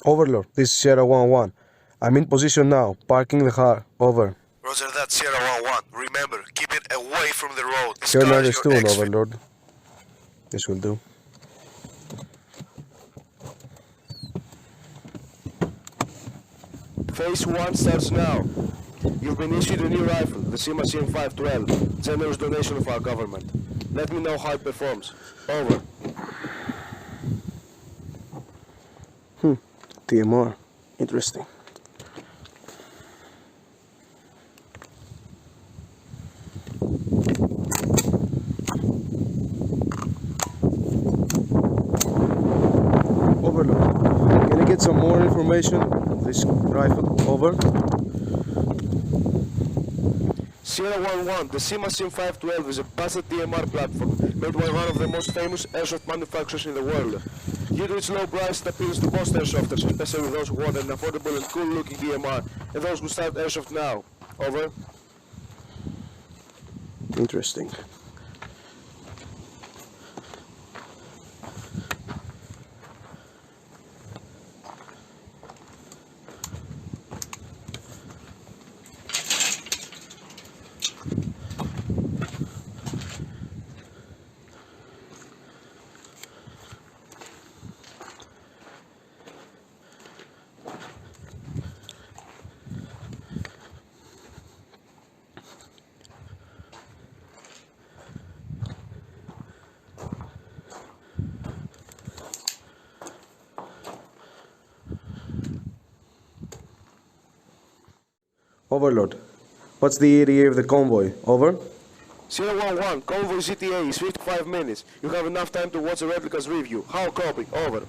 Overlord, this is Sierra 1-1. I'm in position now, parking the car. Over. Roger that, Sierra 1-1. Remember, keep it away from the road. This Here car near is the your stool, exfil. Overlord. This will do. Phase 1 starts now. You've been issued a new rifle, the CYMA CM512, generous donation of our government. Let me know how it performs. Over. TMR. Interesting. Overlord, can I get some more information of this rifle? Over. Sierra 1-1, the CYMA CM512 is a busted DMR platform made by one of the most famous airsoft manufacturers in the world. Due to its low price, it appeals to most airsofters, especially those who want an affordable and cool-looking DMR, and those who start airsoft now. Over. Interesting. Overlord, what's the ETA of the convoy? Over. Sierra 1-1, convoy CTA is 55 minutes. You have enough time to watch the replica's review. How copy? Over.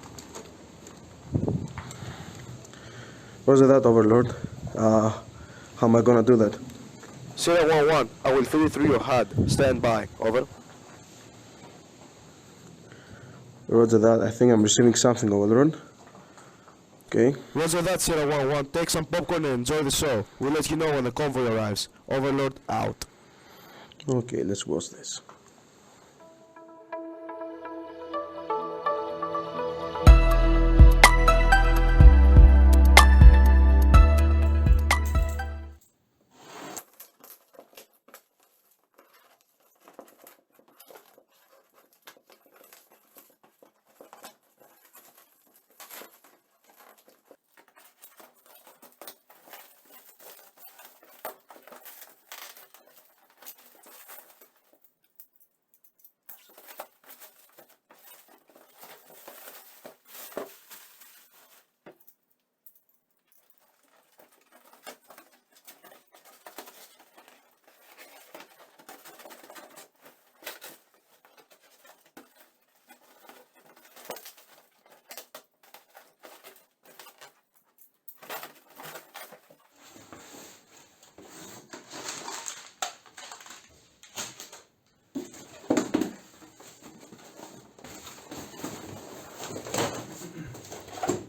Roger that, Overlord. How am I gonna do that? Sierra 1-1, I will feed it through your HUD. Stand by. Over. Roger that. I think I'm receiving something, Overlord. Okay. Roger that, Sierra 1-1. Take some popcorn and enjoy the show. We'll let you know when the convoy arrives. Overlord out. Okay, let's watch this.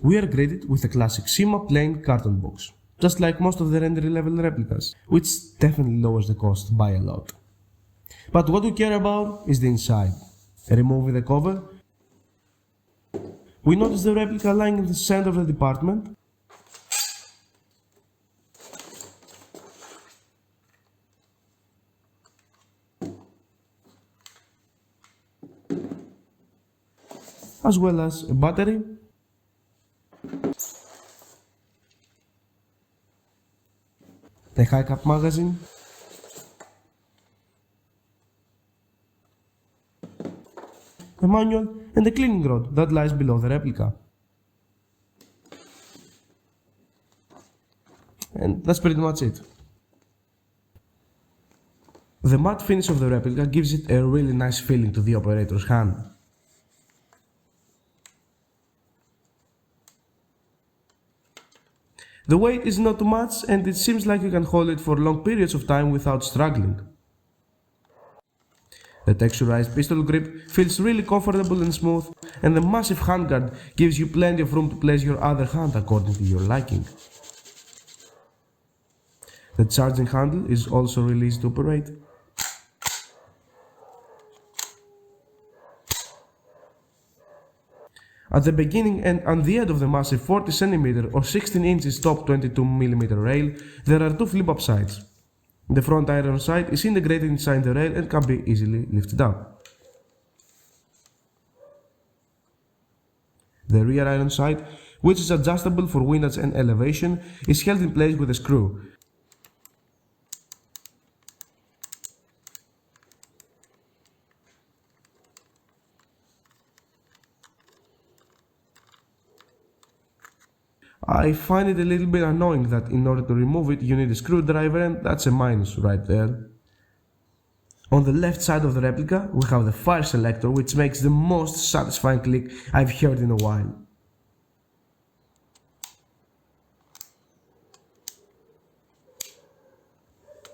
We are greeted with a classic CYMA plain carton box, just like most of the entry level replicas, which definitely lowers the cost by a lot. But what we care about is the inside. Removing the cover, we notice the replica lying in the center of the department, as well as a battery, the high cap magazine, the manual and the cleaning rod that lies below the replica. And that's pretty much it. The matte finish of the replica gives it a really nice feeling to the operator's hand. The weight is not too much and it seems like you can hold it for long periods of time without struggling. The texturized pistol grip feels really comfortable and smooth, and the massive handguard gives you plenty of room to place your other hand according to your liking. The charging handle is also really easy to operate. At the beginning and on the end of the massive 40 cm or 16 inches top 22 mm rail, there are two flip-up sides. The front iron sight is integrated inside the rail and can be easily lifted up. The rear iron sight, which is adjustable for windage and elevation, is held in place with a screw. I find it a little bit annoying that in order to remove it you need a screwdriver, and that's a minus right there. On the left side of the replica we have the fire selector, which makes the most satisfying click I've heard in a while.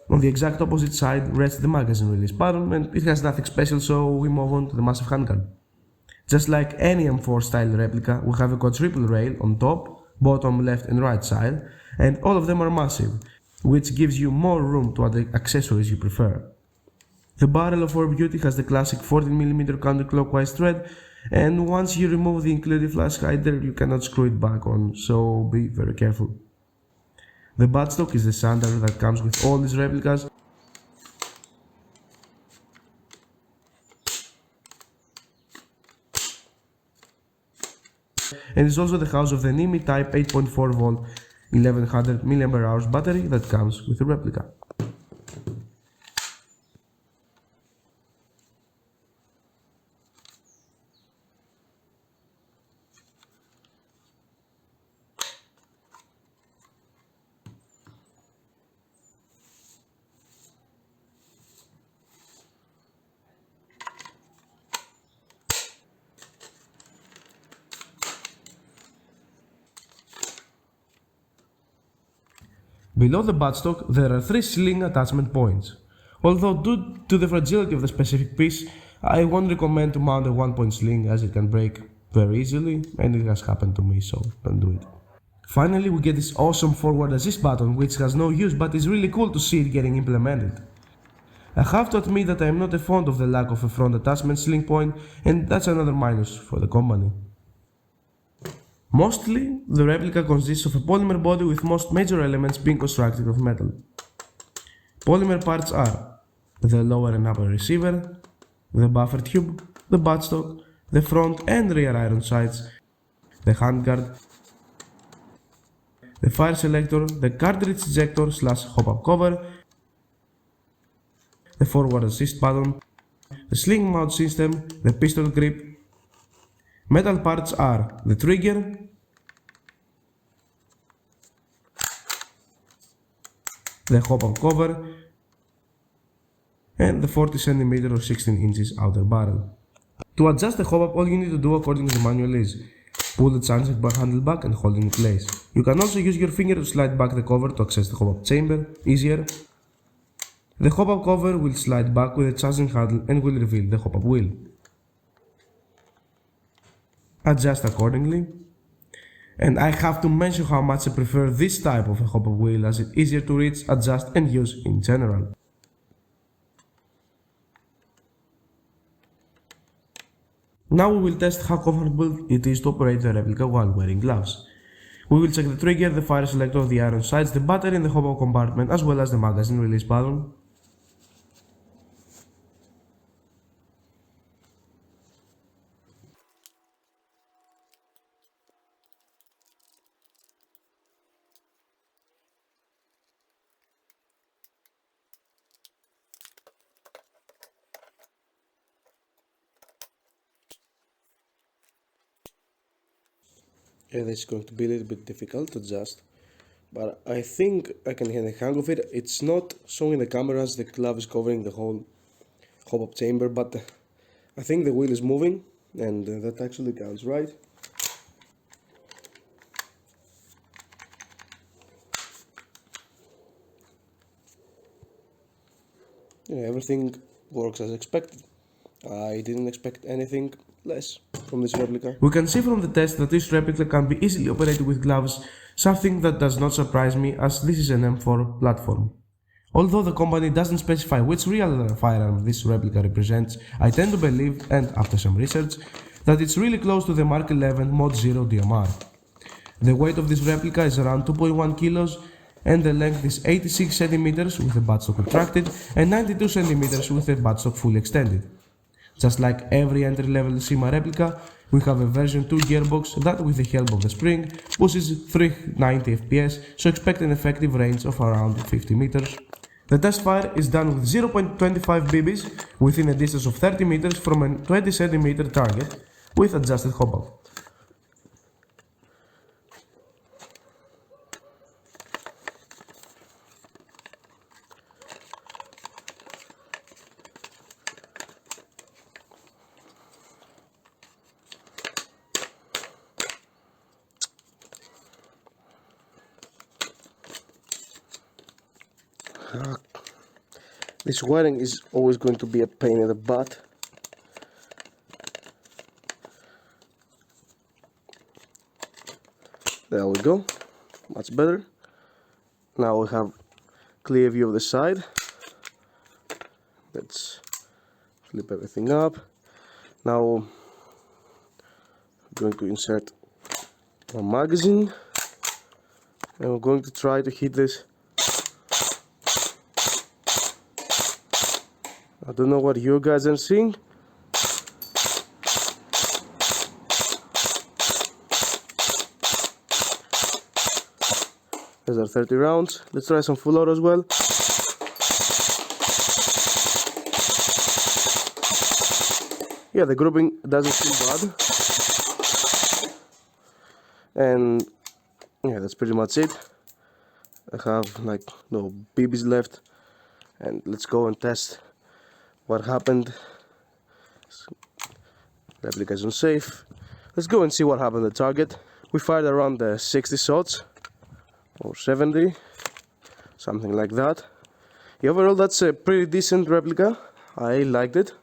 On the exact opposite side rests the magazine release button, and it has nothing special, so we move on to the massive handgun. Just like any M4 style replica, we have a quadruple rail on top, bottom, left and right side, and all of them are massive, which gives you more room to add the accessories you prefer. The barrel of our beauty has the classic 14mm counterclockwise thread, and once you remove the included flash hider you cannot screw it back on, so be very careful. The buttstock is the standard that comes with all these replicas, and is also the house of the NIMI Type 8.4V 1100 mAh battery that comes with the replica. Below the buttstock there are 3 sling attachment points. Although due to the fragility of the specific piece, I won't recommend to mount a 1-point sling as it can break very easily, and it has happened to me, so don't do it. Finally, we get this awesome forward assist button, which has no use but is really cool to see it getting implemented. I have to admit that I am not a fond of the lack of a front attachment sling point, and that's another minus for the company. Mostly, the replica consists of a polymer body with most major elements being constructed of metal. Polymer parts are the lower and upper receiver, the buffer tube, the buttstock, the front and rear iron sights, the handguard, the fire selector, the cartridge ejector / hop-up cover, the forward assist button, the sling mount system, the pistol grip. Metal parts are the trigger, the hop-up cover, and the 40 cm or 16 inches outer barrel. To adjust the hop-up, all you need to do according to the manual is pull the chancet bar handle back and hold it in place. You can also use your finger to slide back the cover to access the hop-up chamber easier. The hop-up cover will slide back with the charging handle and will reveal the hop-up wheel. Adjust accordingly. And I have to mention how much I prefer this type of a hop-up wheel, as it's easier to reach, adjust and use in general. Now we will test how comfortable it is to operate the replica while wearing gloves. We will check the trigger, the fire selector, the iron sights, the battery and the hop-up compartment, as well as the magazine release button. Yeah, this is going to be a little bit difficult to adjust, but I think I can get the hang of it. It's not showing the camera as the glove is covering the whole hop-up chamber, but I think the wheel is moving, and that actually counts, right? Yeah, everything works as expected. I didn't expect anything less from this replica. We can see from the test that this replica can be easily operated with gloves, something that does not surprise me as this is an M4 platform. Although the company doesn't specify which real firearm this replica represents, I tend to believe, and after some research, that it's really close to the Mark 11 Mod 0 DMR. The weight of this replica is around 2.1 kilos and the length is 86 centimeters with the buttstock contracted and 92 centimeters with the buttstock fully extended. Just like every entry-level CYMA replica, we have a version 2 gearbox that, with the help of the spring, pushes 390 FPS, so expect an effective range of around 50 meters. The test fire is done with 0.25 BBs within a distance of 30 meters from a 20 cm target with adjusted hop-out. This wiring is always going to be a pain in the butt. There we go, much better. Now we have clear view of the side. Let's flip everything up. Now I'm going to insert a magazine and we're going to try to hit this. I don't know what you guys are seeing. These are 30 rounds. Let's try some full auto as well. Yeah, the grouping doesn't seem bad. And yeah, that's pretty much it. I have like no BBs left. And let's go and test what happened. Replica is unsafe. Let's go and see what happened to the target. We fired around 60 shots or 70, something like that. Yeah, overall that's a pretty decent replica. I liked it.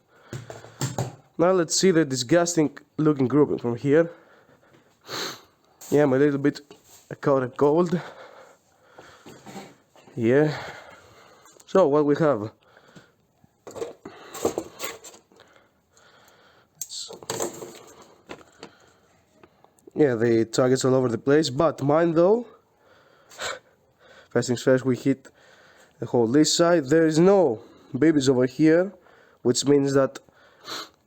Now let's see the disgusting looking grouping from here. Yeah, I'm a little bit caught a cold. Yeah. So what we have? Yeah, the target's all over the place, but mine though, first things first, we hit the whole this side. There is no BBs over here, which means that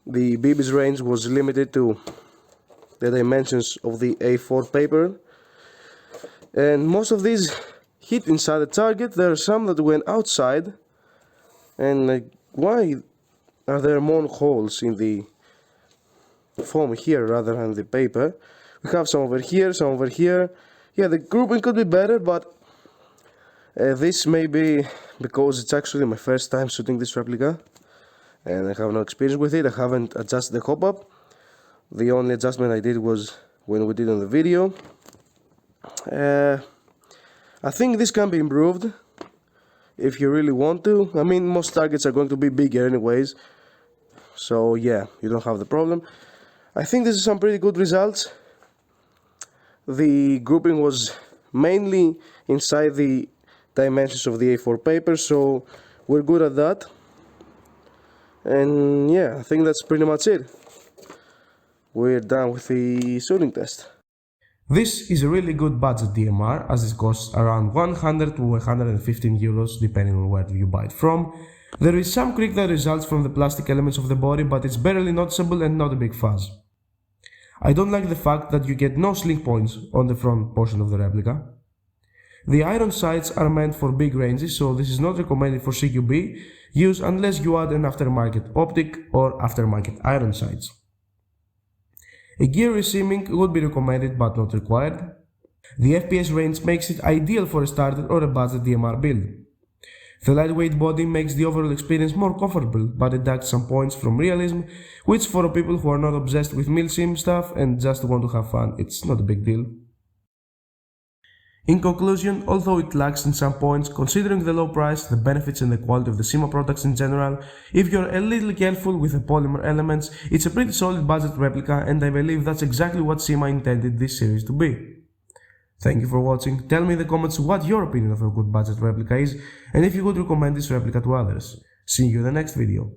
the BBs range was limited to the dimensions of the A4 paper. And most of these hit inside the target. There are some that went outside. And like, why are there more holes in the foam here rather than the paper? We have some over here, some over here. Yeah, the grouping could be better, but this may be because it's actually my first time shooting this replica and I have no experience with it. I haven't adjusted the hop-up. The only adjustment I did was when we did on the video. I think this can be improved if you really want to. I mean, most targets are going to be bigger anyways, so yeah, you don't have the problem. I think this is some pretty good results. The grouping was mainly inside the dimensions of the A4 paper, so we're good at that. And yeah, I think that's pretty much it. We're done with the shooting test. This is a really good budget DMR, as it costs around 100 to 115 euros depending on where you buy it from. There is some creak that results from the plastic elements of the body, but it's barely noticeable and not a big fuss. I don't like the fact that you get no sling points on the front portion of the replica. The iron sights are meant for big ranges, so this is not recommended for CQB use unless you add an aftermarket optic or aftermarket iron sights. A gear resimming would be recommended but not required. The FPS range makes it ideal for a starter or a budget DMR build. The lightweight body makes the overall experience more comfortable, but deducts some points from realism, which for people who are not obsessed with milsim stuff and just want to have fun, it's not a big deal. In conclusion, although it lacks in some points, considering the low price, the benefits and the quality of the CYMA products in general, if you're a little careful with the polymer elements, it's a pretty solid budget replica, and I believe that's exactly what CYMA intended this series to be. Thank you for watching. Tell me in the comments what your opinion of a good budget replica is and if you would recommend this replica to others. See you in the next video.